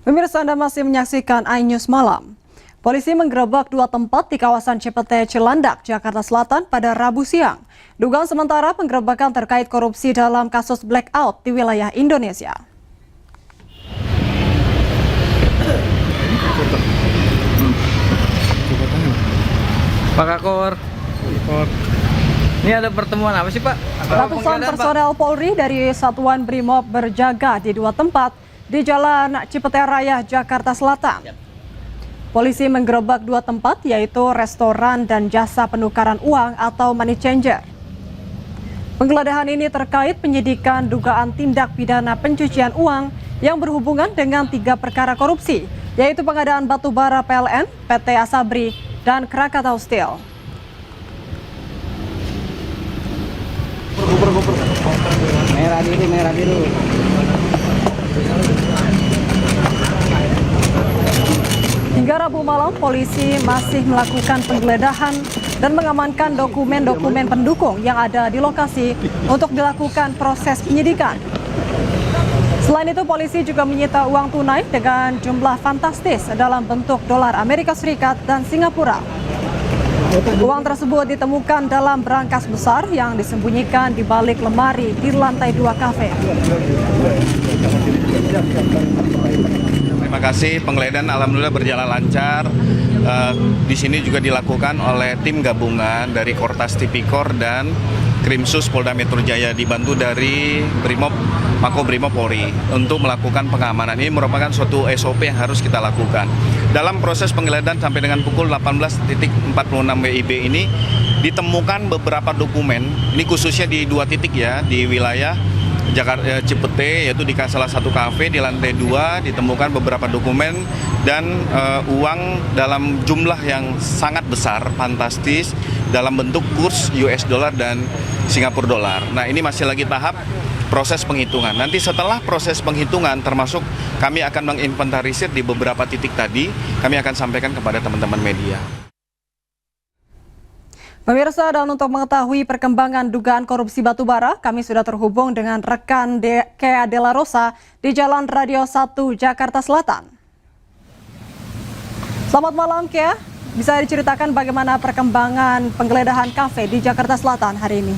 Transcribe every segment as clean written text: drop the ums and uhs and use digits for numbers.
Pemirsa, Anda masih menyaksikan iNews Malam. Polisi menggerebek dua tempat di kawasan Cipete, Cilandak, Jakarta Selatan pada Rabu siang. Dugaan sementara penggerebekan terkait korupsi dalam kasus blackout di wilayah Indonesia. Pak Kakor, ini ada pertemuan apa sih Pak? Ratusan personel Polri dari Satuan Brimob berjaga di dua tempat di Jalan Cipete Raya, Jakarta Selatan. Polisi menggerebek dua tempat, yaitu restoran dan jasa penukaran uang atau money changer. Penggeledahan ini terkait penyidikan dugaan tindak pidana pencucian uang yang berhubungan dengan 3 perkara korupsi, yaitu pengadaan batu bara PLN, PT Asabri, dan Krakatau Steel. Merah biru. Hingga Rabu malam, polisi masih melakukan penggeledahan dan mengamankan dokumen-dokumen pendukung yang ada di lokasi untuk dilakukan proses penyidikan. Selain itu, polisi juga menyita uang tunai dengan jumlah fantastis dalam bentuk dolar Amerika Serikat dan Singapura. Uang tersebut ditemukan dalam berangkas besar yang disembunyikan di balik lemari di lantai 2 kafe. Terima kasih, penggeledahan alhamdulillah berjalan lancar. Di sini juga dilakukan oleh tim gabungan dari Kortas Tipikor dan Krimsus Polda Metro Jaya dibantu dari Brimob, Makobrimob Polri untuk melakukan pengamanan. Ini merupakan suatu SOP yang harus kita lakukan. Dalam proses penggeledahan sampai dengan pukul 18.46 WIB ini ditemukan beberapa dokumen, ini khususnya di 2 titik ya, di wilayah Jakarta Cipete, yaitu di salah satu kafe di lantai 2 ditemukan beberapa dokumen dan uang dalam jumlah yang sangat besar, fantastis, dalam bentuk kurs US dollar dan Singapura dolar. Nah, ini masih lagi tahap proses penghitungan. Nanti setelah proses penghitungan, termasuk kami akan menginventarisir di beberapa titik tadi, kami akan sampaikan kepada teman-teman media. Pemirsa, dan untuk mengetahui perkembangan dugaan korupsi batubara, kami sudah terhubung dengan rekan Kea Dela Rosa di Jalan Radio 1 Jakarta Selatan. Selamat malam, Kea. Bisa diceritakan bagaimana perkembangan penggeledahan kafe di Jakarta Selatan hari ini?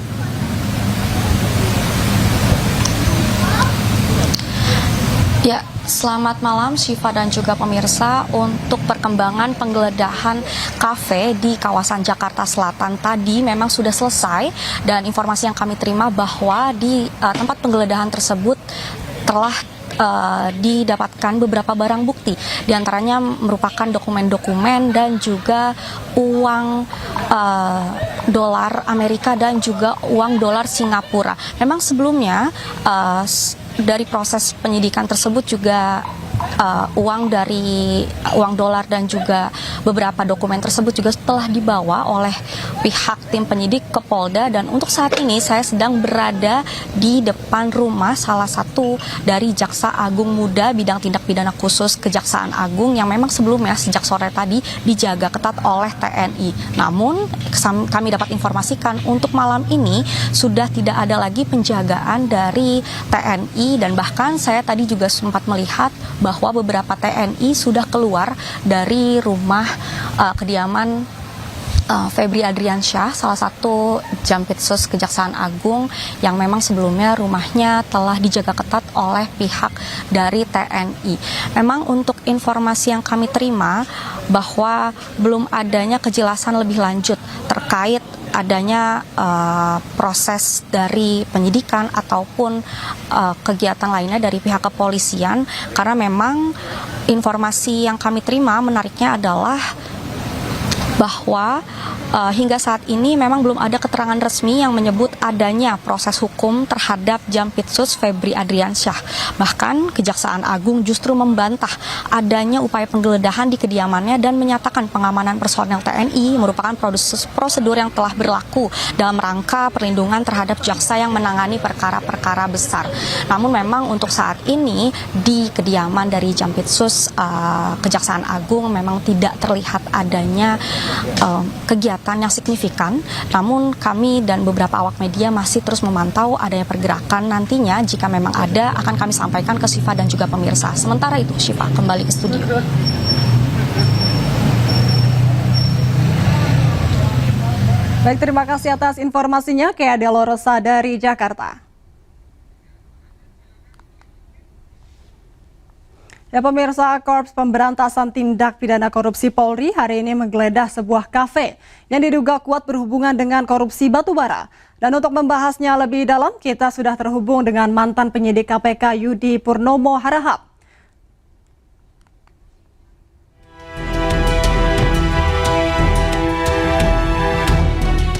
Ya, selamat malam Syifa dan juga pemirsa. Untuk perkembangan penggeledahan kafe di kawasan Jakarta Selatan tadi memang sudah selesai, dan informasi yang kami terima bahwa di tempat penggeledahan tersebut telah didapatkan beberapa barang bukti, diantaranya merupakan dokumen-dokumen dan juga uang dolar Amerika dan juga uang dolar Singapura. Memang sebelumnya dari proses penyidikan tersebut juga uang dolar dan juga beberapa dokumen tersebut juga telah dibawa oleh pihak tim penyidik ke Polda, dan untuk saat ini saya sedang berada di depan rumah salah satu dari Jaksa Agung Muda Bidang Tindak Pidana Khusus Kejaksaan Agung yang memang sebelumnya sejak sore tadi dijaga ketat oleh TNI. Namun kami dapat informasikan untuk malam ini sudah tidak ada lagi penjagaan dari TNI, dan bahkan saya tadi juga sempat melihat bahwa beberapa TNI sudah keluar dari rumah kediaman Febri Adriansyah, salah satu Jampitsus Kejaksaan Agung yang memang sebelumnya rumahnya telah dijaga ketat oleh pihak dari TNI. Memang untuk informasi yang kami terima bahwa belum adanya kejelasan lebih lanjut terkait adanya proses dari penyidikan ataupun kegiatan lainnya dari pihak kepolisian, karena memang informasi yang kami terima menariknya adalah bahwa hingga saat ini memang belum ada keterangan resmi yang menyebut adanya proses hukum terhadap Jampitsus Febri Adriansyah. Bahkan Kejaksaan Agung justru membantah adanya upaya penggeledahan di kediamannya dan menyatakan pengamanan personel TNI merupakan prosedur yang telah berlaku dalam rangka perlindungan terhadap jaksa yang menangani perkara-perkara besar. Namun memang untuk saat ini di kediaman dari Jampitsus Kejaksaan Agung memang tidak terlihat adanya kegiatan yang signifikan. Namun kami dan beberapa awak media masih terus memantau adanya pergerakan. Nantinya jika memang ada akan kami sampaikan ke Syifa dan juga pemirsa. Sementara itu Syifa kembali ke studio. Baik, terima kasih atas informasinya, Kea Delorosa dari Jakarta. Ya pemirsa, Korps Pemberantasan Tindak Pidana Korupsi Polri hari ini menggeledah sebuah kafe yang diduga kuat berhubungan dengan korupsi batubara. Dan untuk membahasnya lebih dalam, kita sudah terhubung dengan mantan penyidik KPK Yudi Purnomo Harahap.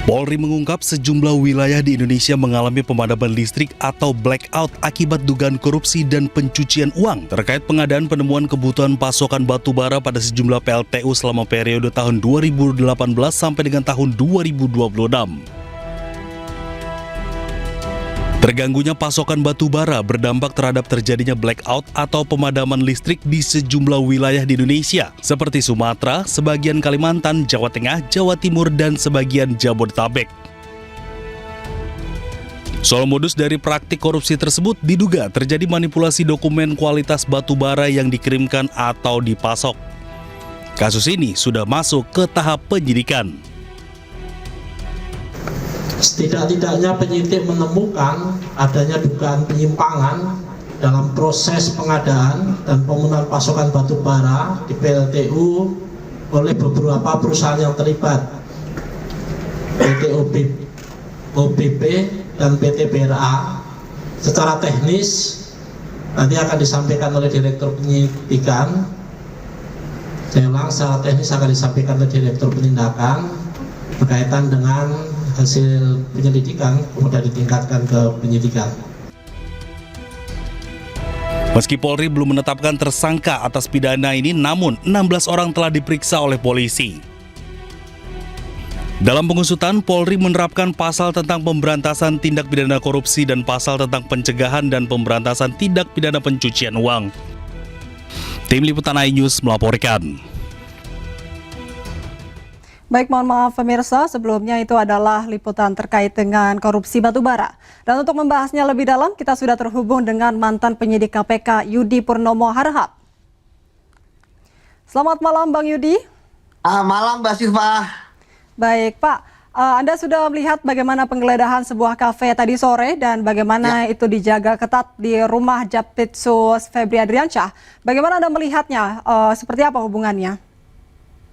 Polri mengungkap sejumlah wilayah di Indonesia mengalami pemadaman listrik atau blackout akibat dugaan korupsi dan pencucian uang terkait pengadaan penemuan kebutuhan pasokan batu bara pada sejumlah PLTU selama periode tahun 2018 sampai dengan tahun 2026. Terganggunya pasokan batu bara berdampak terhadap terjadinya blackout atau pemadaman listrik di sejumlah wilayah di Indonesia, seperti Sumatera, sebagian Kalimantan, Jawa Tengah, Jawa Timur, dan sebagian Jabodetabek. Soal modus dari praktik korupsi tersebut diduga terjadi manipulasi dokumen kualitas batu bara yang dikirimkan atau dipasok. Kasus ini sudah masuk ke tahap penyidikan. Setidak-tidaknya penyidik menemukan adanya dugaan penyimpangan dalam proses pengadaan dan pemenuhan pasokan batu bara di PLTU oleh beberapa perusahaan yang terlibat, PT OBP dan PT BRA. Secara teknis nanti akan disampaikan oleh Direktur Penyidikan. Saya ulang, secara teknis akan disampaikan oleh Direktur Penindakan berkaitan dengan hasil penyelidikan kemudian ditingkatkan ke penyidikan. Meski Polri belum menetapkan tersangka atas pidana ini, namun 16 orang telah diperiksa oleh polisi. Dalam pengusutan, Polri menerapkan pasal tentang pemberantasan tindak pidana korupsi dan pasal tentang pencegahan dan pemberantasan tindak pidana pencucian uang. Tim Liputan iNews melaporkan. Baik, mohon maaf pemirsa, sebelumnya itu adalah liputan terkait dengan korupsi batubara. Dan untuk membahasnya lebih dalam, kita sudah terhubung dengan mantan penyidik KPK Yudi Purnomo Harahap. Selamat malam Bang Yudi. Malam Mbak Syifa. Baik Pak, Anda sudah melihat bagaimana penggeledahan sebuah kafe tadi sore dan bagaimana itu dijaga ketat di rumah Japitsus Febri Adriansyah. Bagaimana Anda melihatnya, seperti apa hubungannya?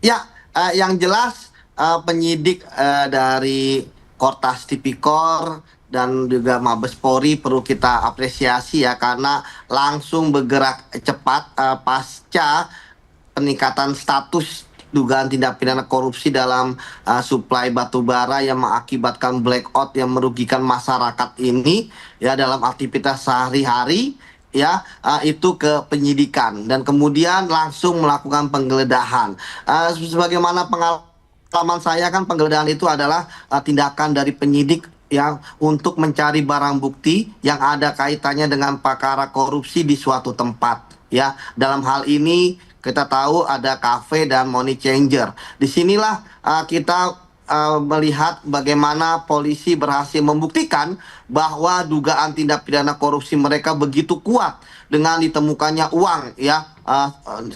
Ya, yang jelas penyidik dari Kortas Tipikor dan juga Mabes Polri perlu kita apresiasi ya, karena langsung bergerak cepat pasca peningkatan status dugaan tindak pidana korupsi dalam suplai batubara yang mengakibatkan blackout yang merugikan masyarakat ini ya dalam aktivitas sehari-hari. Ya, itu ke penyidikan dan kemudian langsung melakukan penggeledahan. Sebagaimana pengalaman saya kan, penggeledahan itu adalah tindakan dari penyidik yang untuk mencari barang bukti yang ada kaitannya dengan perkara korupsi di suatu tempat. Ya, dalam hal ini kita tahu ada kafe dan money changer. Disinilah kita melihat bagaimana polisi berhasil membuktikan bahwa dugaan tindak pidana korupsi mereka begitu kuat dengan ditemukannya uang ya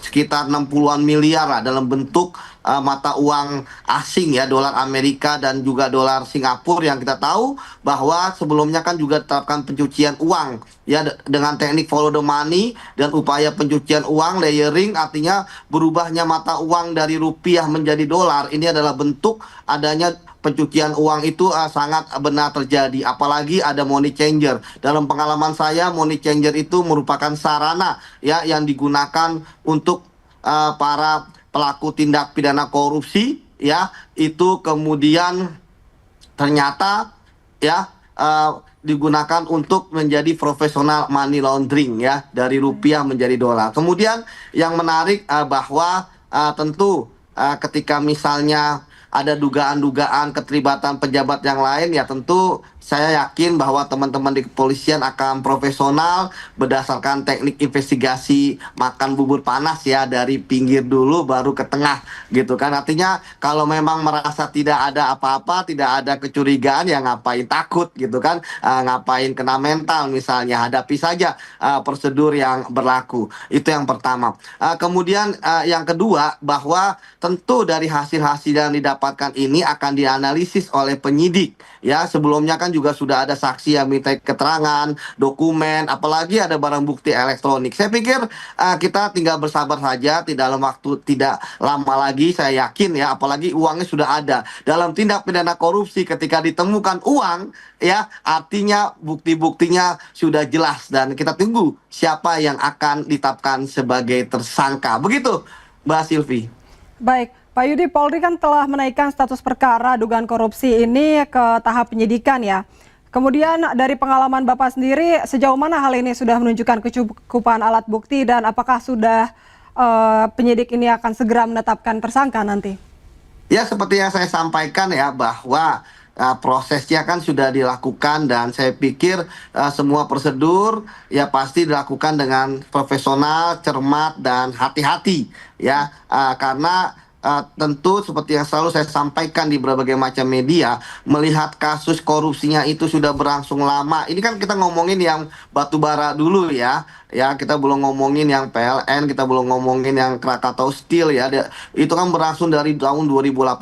sekitar 60-an miliar dalam bentuk mata uang asing ya, dolar Amerika dan juga dolar Singapura, yang kita tahu bahwa sebelumnya kan juga terapkan pencucian uang ya dengan teknik follow the money dan upaya pencucian uang layering, artinya berubahnya mata uang dari rupiah menjadi dolar. Ini adalah bentuk adanya pencucian uang itu sangat benar terjadi, apalagi ada money changer. Dalam pengalaman saya, money changer itu merupakan sarana ya yang digunakan untuk para pelaku tindak pidana korupsi ya, itu kemudian ternyata ya digunakan untuk menjadi profesional money laundering ya, dari rupiah menjadi dolar. Kemudian yang menarik bahwa tentu ketika misalnya ada dugaan-dugaan keterlibatan pejabat yang lain ya, tentu saya yakin bahwa teman-teman di kepolisian akan profesional berdasarkan teknik investigasi makan bubur panas ya, dari pinggir dulu baru ke tengah gitu kan. Artinya kalau memang merasa tidak ada apa-apa, tidak ada kecurigaan, ya ngapain takut gitu kan, ngapain kena mental misalnya, hadapi saja prosedur yang berlaku. Itu yang pertama. Kemudian yang kedua, bahwa tentu dari hasil-hasil yang didapatkan ini akan dianalisis oleh penyidik ya. Sebelumnya kan juga sudah ada saksi yang minta keterangan, dokumen, apalagi ada barang bukti elektronik. Saya pikir kita tinggal bersabar saja, dalam waktu tidak lama lagi saya yakin ya, apalagi uangnya sudah ada. Dalam tindak pidana korupsi ketika ditemukan uang ya, artinya bukti-buktinya sudah jelas dan kita tunggu siapa yang akan ditetapkan sebagai tersangka. Begitu Mbak Silvi. Baik, Pak Yudi, Polri kan telah menaikkan status perkara dugaan korupsi ini ke tahap penyidikan ya. Kemudian dari pengalaman Bapak sendiri, sejauh mana hal ini sudah menunjukkan kecukupan alat bukti dan apakah sudah penyidik ini akan segera menetapkan tersangka nanti? Ya, seperti yang saya sampaikan ya, bahwa prosesnya kan sudah dilakukan dan saya pikir semua prosedur ya pasti dilakukan dengan profesional, cermat dan hati-hati ya, karena tentu seperti yang selalu saya sampaikan di berbagai macam media, melihat kasus korupsinya itu sudah berlangsung lama. Ini kan kita ngomongin yang batubara dulu ya, kita belum ngomongin yang PLN, kita belum ngomongin yang Krakatau Steel ya. Itu kan berlangsung dari tahun 2018.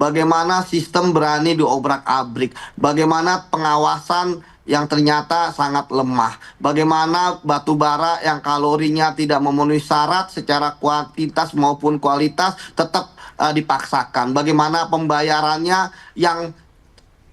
Bagaimana sistem berani diobrak-abrik, bagaimana pengawasan yang ternyata sangat lemah. Bagaimana batu bara yang kalorinya tidak memenuhi syarat secara kuantitas maupun kualitas tetap dipaksakan. Bagaimana pembayarannya yang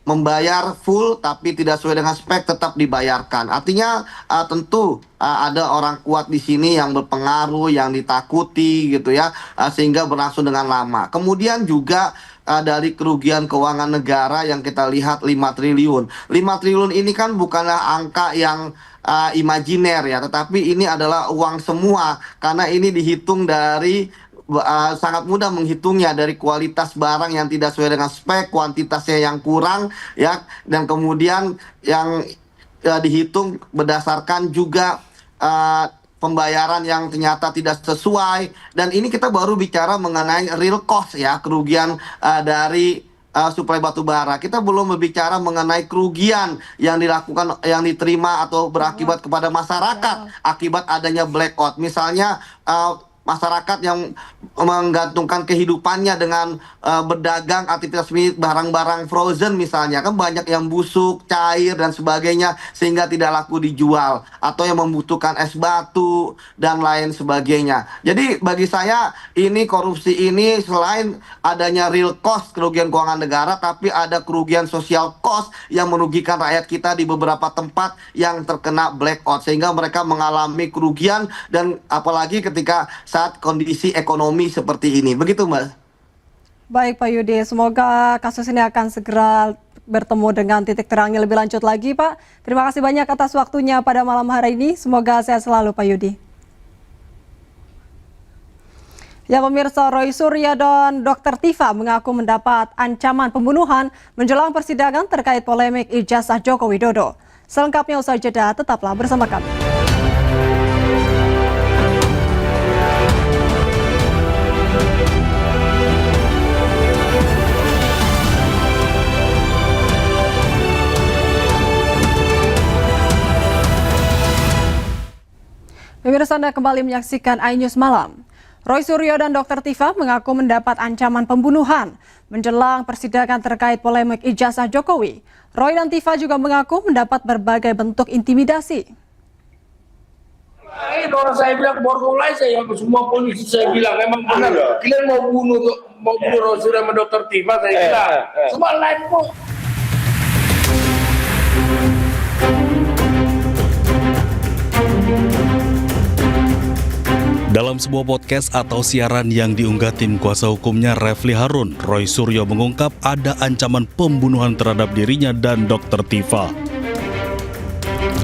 membayar full tapi tidak sesuai dengan spek tetap dibayarkan. Artinya tentu ada orang kuat di sini yang berpengaruh, yang ditakuti gitu ya, sehingga berlangsung dengan lama. Kemudian juga dari kerugian keuangan negara yang kita lihat 5 triliun. 5 triliun ini kan bukanlah angka yang imajiner ya, tetapi ini adalah uang semua karena ini dihitung dari sangat mudah menghitungnya dari kualitas barang yang tidak sesuai dengan spek, kuantitasnya yang kurang ya, dan kemudian yang dihitung berdasarkan juga pembayaran yang ternyata tidak sesuai. Dan ini kita baru bicara mengenai real cost ya, kerugian dari suplai batu bara. Kita belum berbicara mengenai kerugian yang dilakukan, yang diterima atau berakibat kepada masyarakat akibat adanya blackout. Misalnya masyarakat yang menggantungkan kehidupannya dengan berdagang aktivitas barang-barang frozen misalnya, kan banyak yang busuk, cair dan sebagainya sehingga tidak laku dijual, atau yang membutuhkan es batu dan lain sebagainya. Jadi bagi saya ini korupsi ini selain adanya real cost kerugian keuangan negara, tapi ada kerugian social cost yang merugikan rakyat kita di beberapa tempat yang terkena blackout sehingga mereka mengalami kerugian, dan apalagi ketika saat kondisi ekonomi seperti ini. Begitu, Mbak. Baik, Pak Yudi. Semoga kasus ini akan segera bertemu dengan titik terangnya lebih lanjut lagi, Pak. Terima kasih banyak atas waktunya pada malam hari ini. Semoga sehat selalu, Pak Yudi. Ya, pemirsa, Roy Suryo dan Dr. Tifa mengaku mendapat ancaman pembunuhan menjelang persidangan terkait polemik ijazah Joko Widodo. Selengkapnya usai jeda, tetaplah bersama kami. Pemirsa, Anda kembali menyaksikan iNews Malam. Roy Suryo dan Dr. Tifa mengaku mendapat ancaman pembunuhan menjelang persidangan terkait polemik ijazah Jokowi. Roy dan Tifa juga mengaku mendapat berbagai bentuk intimidasi. Orang saya bilang borgolai, saya semua polisi saya bilang memang benar. Kalian mau bunuh Roy Suryo sama Dr. Tifa, saya bilang semua lain kok. Dalam sebuah podcast atau siaran yang diunggah tim kuasa hukumnya Refli Harun, Roy Suryo mengungkap ada ancaman pembunuhan terhadap dirinya dan Dr. Tifa.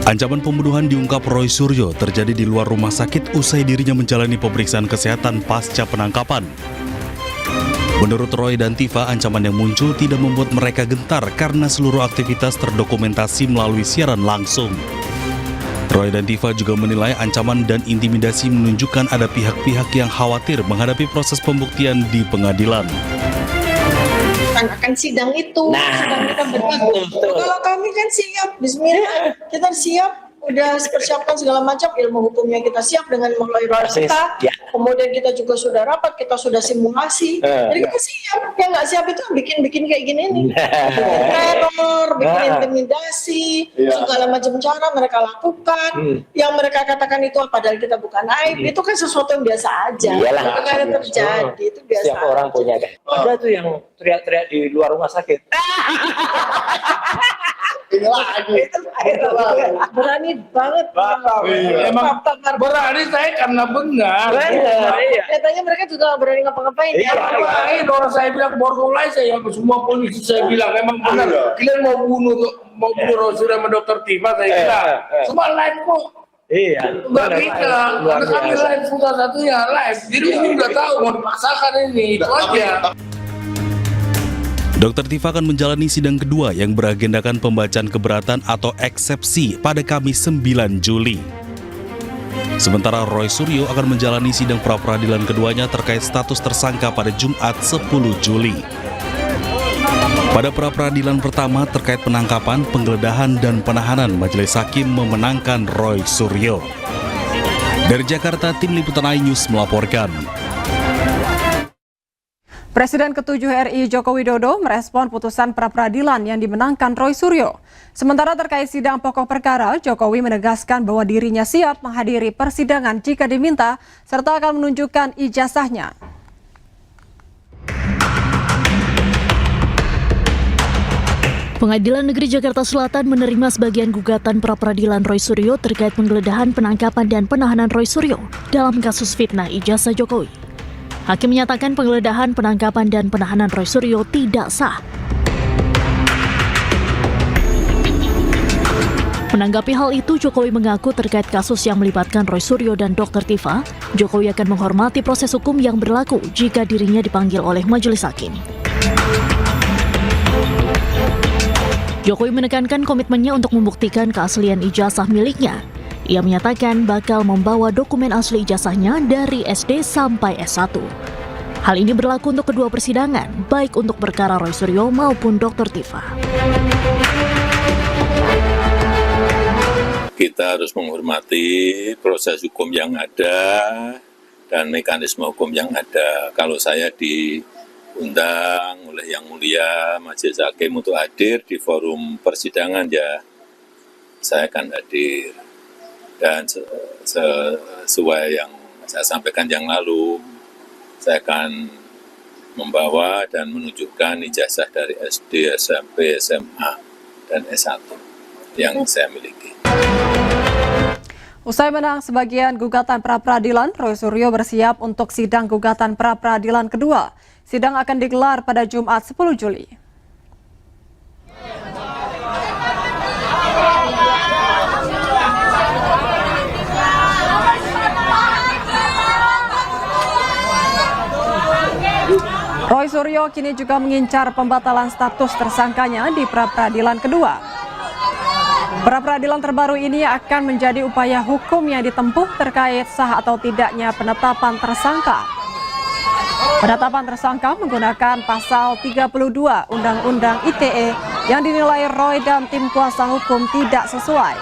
Ancaman pembunuhan diungkap Roy Suryo terjadi di luar rumah sakit usai dirinya menjalani pemeriksaan kesehatan pasca penangkapan. Menurut Roy dan Tifa, ancaman yang muncul tidak membuat mereka gentar karena seluruh aktivitas terdokumentasi melalui siaran langsung. Roy dan Tifa juga menilai ancaman dan intimidasi menunjukkan ada pihak-pihak yang khawatir menghadapi proses pembuktian di pengadilan. Akan sidang itu, sidang kita kalau kami kan siap, bismillah, kita siap, udah persiapkan segala macam, ilmu hukumnya kita siap dengan lawyer kita, kemudian kita juga sudah rapat, kita sudah simulasi, jadi kita siap. Yang nggak siap itu bikin kayak gini nih, bikin teror, bikin intimidasi, segala macam cara mereka lakukan, yang mereka katakan itu padahal kita bukan aib, itu kan sesuatu yang biasa aja. Itu kan terjadi, itu biasa. Setiap orang punya kan. Ada tuh yang teriak-teriak di luar rumah sakit. Berani banget. Emang berani saya karena benar. Katanya mereka juga berani ngapa-ngapain. Ngapain orang saya bilang borgolai saya, semua polisi saya bilang memang benar. Kalian mau bunuh Rosul sama Dr. Tifa saya bilang. Semua live kok. Iya. Enggak bisa. Karena kami live sudah satunya live. Jadi ini udah tahu mau dipaksakan ini. Itu aja. Dr. Tifa akan menjalani sidang kedua yang beragendakan pembacaan keberatan atau eksepsi pada Kamis 9 Juli. Sementara Roy Suryo akan menjalani sidang pra-peradilan keduanya terkait status tersangka pada Jumat 10 Juli. Pada pra-peradilan pertama terkait penangkapan, penggeledahan, dan penahanan, Majelis Hakim memenangkan Roy Suryo. Dari Jakarta, Tim Liputan iNews melaporkan. Presiden ke-7 RI Joko Widodo merespon putusan pra-peradilan yang dimenangkan Roy Suryo. Sementara terkait sidang pokok perkara, Jokowi menegaskan bahwa dirinya siap menghadiri persidangan jika diminta, serta akan menunjukkan ijazahnya. Pengadilan Negeri Jakarta Selatan menerima sebagian gugatan pra-peradilan Roy Suryo terkait penggeledahan, penangkapan, dan penahanan Roy Suryo dalam kasus fitnah ijazah Jokowi. Hakim menyatakan penggeledahan, penangkapan, dan penahanan Roy Suryo tidak sah. Menanggapi hal itu, Jokowi mengaku terkait kasus yang melibatkan Roy Suryo dan Dr. Tifa, Jokowi akan menghormati proses hukum yang berlaku jika dirinya dipanggil oleh Majelis Hakim. Jokowi menekankan komitmennya untuk membuktikan keaslian ijazah miliknya. Ia menyatakan bakal membawa dokumen asli ijazahnya dari SD sampai S1. Hal ini berlaku untuk kedua persidangan, baik untuk perkara Roy Suryo maupun Dr. Tifa. Kita harus menghormati proses hukum yang ada dan mekanisme hukum yang ada. Kalau saya diundang oleh Yang Mulia Majelis Hakim untuk hadir di forum persidangan, ya saya akan hadir. Dan sesuai yang saya sampaikan yang lalu, saya akan membawa dan menunjukkan ijazah dari SD, SMP, SMA, dan S1 yang saya miliki. Usai menang sebagian gugatan pra-peradilan, Roy Suryo bersiap untuk sidang gugatan pra-peradilan kedua. Sidang akan digelar pada Jumat 10 Juli. Roy Suryo kini juga mengincar pembatalan status tersangkanya di pra-peradilan kedua. Pra-peradilan terbaru ini akan menjadi upaya hukum yang ditempuh terkait sah atau tidaknya penetapan tersangka. Penetapan tersangka menggunakan pasal 32 Undang-Undang ITE yang dinilai Roy dan tim kuasa hukum tidak sesuai.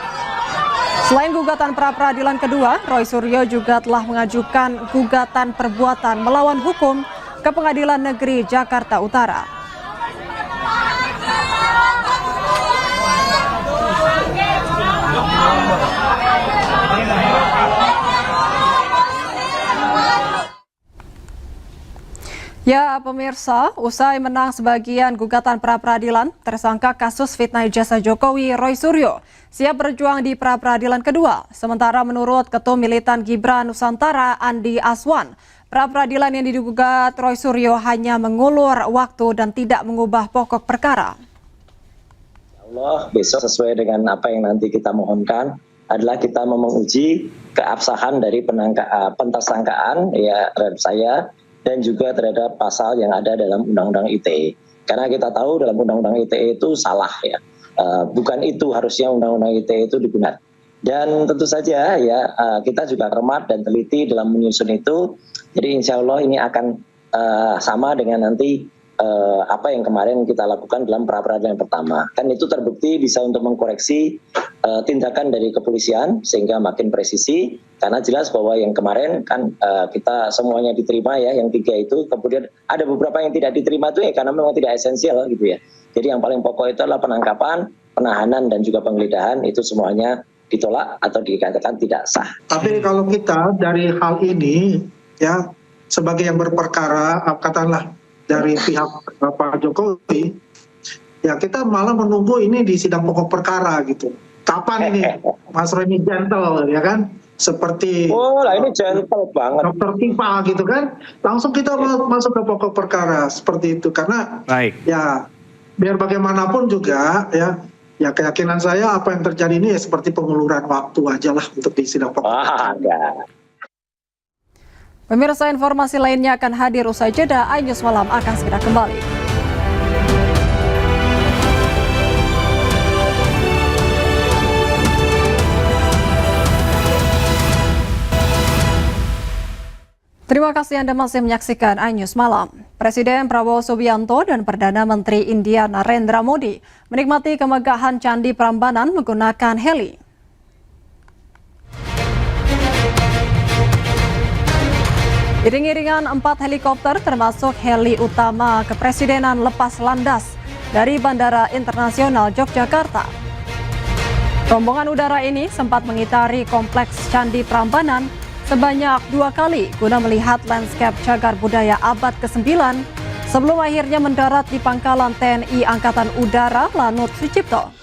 Selain gugatan pra-peradilan kedua, Roy Suryo juga telah mengajukan gugatan perbuatan melawan hukum ke Pengadilan Negeri Jakarta Utara. Ya pemirsa, usai menang sebagian gugatan pra-peradilan, tersangka kasus fitnah ijazah Jokowi Roy Suryo siap berjuang di pra-peradilan kedua. Sementara menurut Ketua Militan Gibran Nusantara Andi Aswan, pra-peradilan yang digugat Roy Suryo hanya mengulur waktu dan tidak mengubah pokok perkara. Allah besok sesuai dengan apa yang nanti kita mohonkan adalah kita menguji keabsahan dari pentersangkaan ya saya dan juga terhadap pasal yang ada dalam Undang-Undang ITE. Karena kita tahu dalam Undang-Undang ITE itu salah ya, bukan itu harusnya Undang-Undang ITE itu digunakan. Dan tentu saja ya kita juga cermat dan teliti dalam menyusun itu. Jadi insya Allah ini akan sama dengan nanti apa yang kemarin kita lakukan dalam pra-peradilan pertama. Kan itu terbukti bisa untuk mengkoreksi tindakan dari kepolisian sehingga makin presisi, karena jelas bahwa yang kemarin kan kita semuanya diterima ya, yang 3 itu, kemudian ada beberapa yang tidak diterima itu ya karena memang tidak esensial gitu ya. Jadi yang paling pokok itu adalah penangkapan, penahanan dan juga penggeledahan, itu semuanya ditolak atau dikatakan tidak sah. Tapi kalau kita dari hal ini ya sebagai yang berperkara, katakanlah dari pihak Pak Jokowi, ya kita malah menunggu ini di sidang pokok perkara gitu. Kapan ini Mas Reni gentle ya kan? Seperti ini gentle banget. Dr. Tifa gitu kan? Langsung kita masuk ke pokok perkara seperti itu, karena ya biar bagaimanapun juga ya keyakinan saya apa yang terjadi ini ya seperti penguluran waktu aja lah untuk di sidang pokok perkara. Pemirsa, informasi lainnya akan hadir usai jeda. iNews Malam akan segera kembali. Terima kasih Anda masih menyaksikan iNews Malam. Presiden Prabowo Subianto dan Perdana Menteri India Narendra Modi menikmati kemegahan Candi Prambanan menggunakan heli. Iring-iringan 4 helikopter termasuk heli utama kepresidenan lepas landas dari Bandara Internasional Yogyakarta. Rombongan udara ini sempat mengitari kompleks Candi Prambanan sebanyak 2 kali guna melihat landscape cagar budaya abad ke-9 sebelum akhirnya mendarat di pangkalan TNI Angkatan Udara Lanut Sucipto.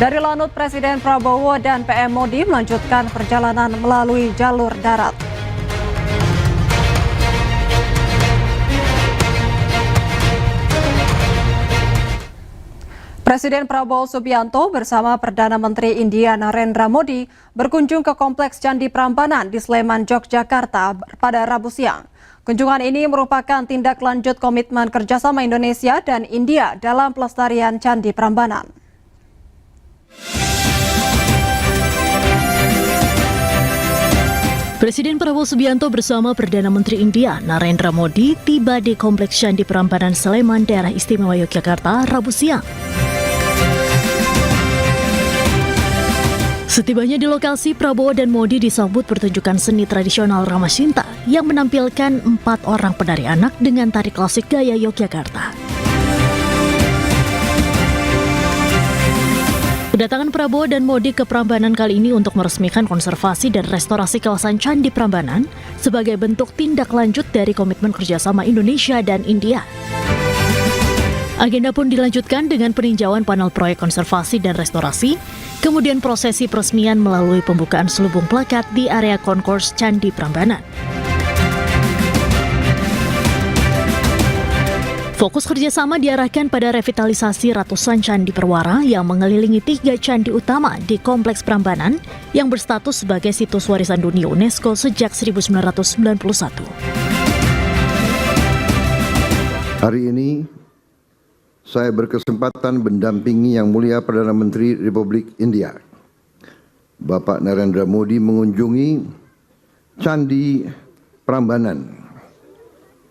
Dari Lanut, Presiden Prabowo dan PM Modi melanjutkan perjalanan melalui jalur darat. Presiden Prabowo Subianto bersama Perdana Menteri India Narendra Modi berkunjung ke Kompleks Candi Prambanan di Sleman, Yogyakarta pada Rabu siang. Kunjungan ini merupakan tindak lanjut komitmen kerjasama Indonesia dan India dalam pelestarian Candi Prambanan. Presiden Prabowo Subianto bersama Perdana Menteri India Narendra Modi tiba di Kompleks Candi Prambanan Sleman, Daerah Istimewa Yogyakarta, Rabu siang. Setibanya di lokasi, Prabowo dan Modi disambut pertunjukan seni tradisional Ramasinta yang menampilkan 4 orang penari anak dengan tari klasik gaya Yogyakarta. Kedatangan Prabowo dan Modi ke Prambanan kali ini untuk meresmikan konservasi dan restorasi kawasan Candi Prambanan sebagai bentuk tindak lanjut dari komitmen kerjasama Indonesia dan India. Agenda pun dilanjutkan dengan peninjauan panel proyek konservasi dan restorasi, kemudian prosesi peresmian melalui pembukaan selubung plakat di area konkurs Candi Prambanan. Fokus kerjasama diarahkan pada revitalisasi ratusan candi perwara yang mengelilingi 3 candi utama di Kompleks Prambanan yang berstatus sebagai situs warisan dunia UNESCO sejak 1991. Hari ini saya berkesempatan mendampingi Yang Mulia Perdana Menteri Republik India, Bapak Narendra Modi, mengunjungi Candi Prambanan,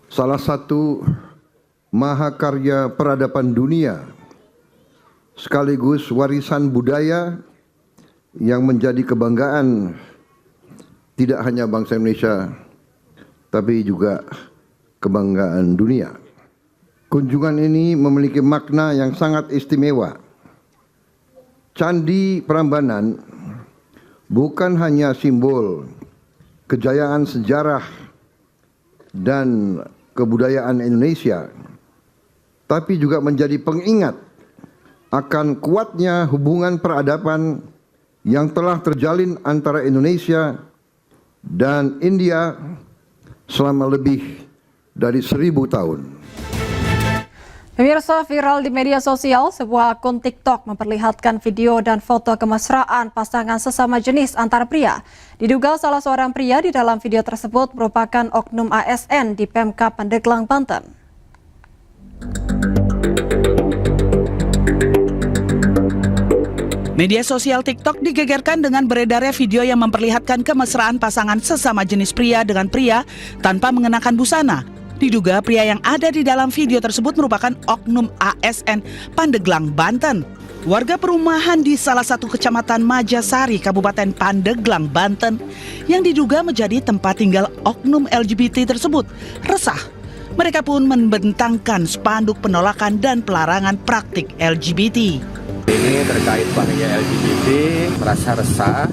salah satu mahakarya peradaban dunia sekaligus warisan budaya yang menjadi kebanggaan tidak hanya bangsa Indonesia tapi juga kebanggaan dunia. Kunjungan ini memiliki makna yang sangat istimewa. Candi Prambanan bukan hanya simbol kejayaan sejarah dan kebudayaan Indonesia, tapi juga menjadi pengingat akan kuatnya hubungan peradaban yang telah terjalin antara Indonesia dan India selama lebih dari 1000 tahun. Pemirsa, viral di media sosial, sebuah akun TikTok memperlihatkan video dan foto kemesraan pasangan sesama jenis antar pria. Diduga salah seorang pria di dalam video tersebut merupakan oknum ASN di Pemkab Pandeglang, Banten. Media sosial TikTok digegerkan dengan beredarnya video yang memperlihatkan kemesraan pasangan sesama jenis pria dengan pria tanpa mengenakan busana. Diduga pria yang ada di dalam video tersebut merupakan oknum ASN Pandeglang, Banten. Warga perumahan di salah satu kecamatan Majasari, Kabupaten Pandeglang, Banten, yang diduga menjadi tempat tinggal oknum LGBT tersebut, resah. Mereka pun membentangkan spanduk penolakan dan pelarangan praktik LGBT. Ini terkait bahaya LGBT, merasa resah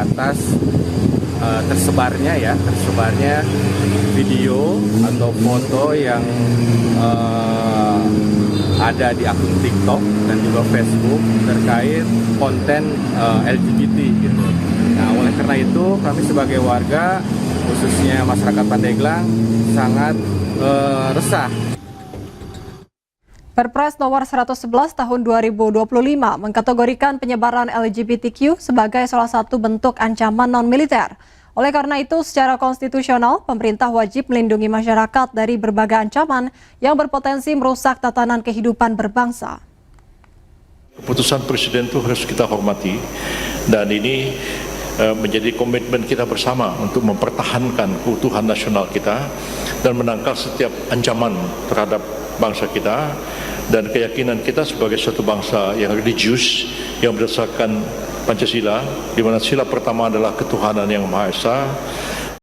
atas tersebarnya video atau foto yang ada di akun TikTok dan juga Facebook terkait konten LGBT gitu. Nah, oleh karena itu kami sebagai warga, khususnya masyarakat Pandeglang, sangat resah. Perpres nomor 111 tahun 2025 mengkategorikan penyebaran LGBTQ sebagai salah satu bentuk ancaman non-militer. Oleh karena itu, secara konstitusional, pemerintah wajib melindungi masyarakat dari berbagai ancaman yang berpotensi merusak tatanan kehidupan berbangsa. Keputusan Presiden itu harus kita hormati, dan ini menjadi komitmen kita bersama untuk mempertahankan keutuhan nasional kita dan menangkal setiap ancaman terhadap bangsa kita dan keyakinan kita sebagai suatu bangsa yang religius yang berdasarkan Pancasila, di mana sila pertama adalah ketuhanan yang Maha Esa,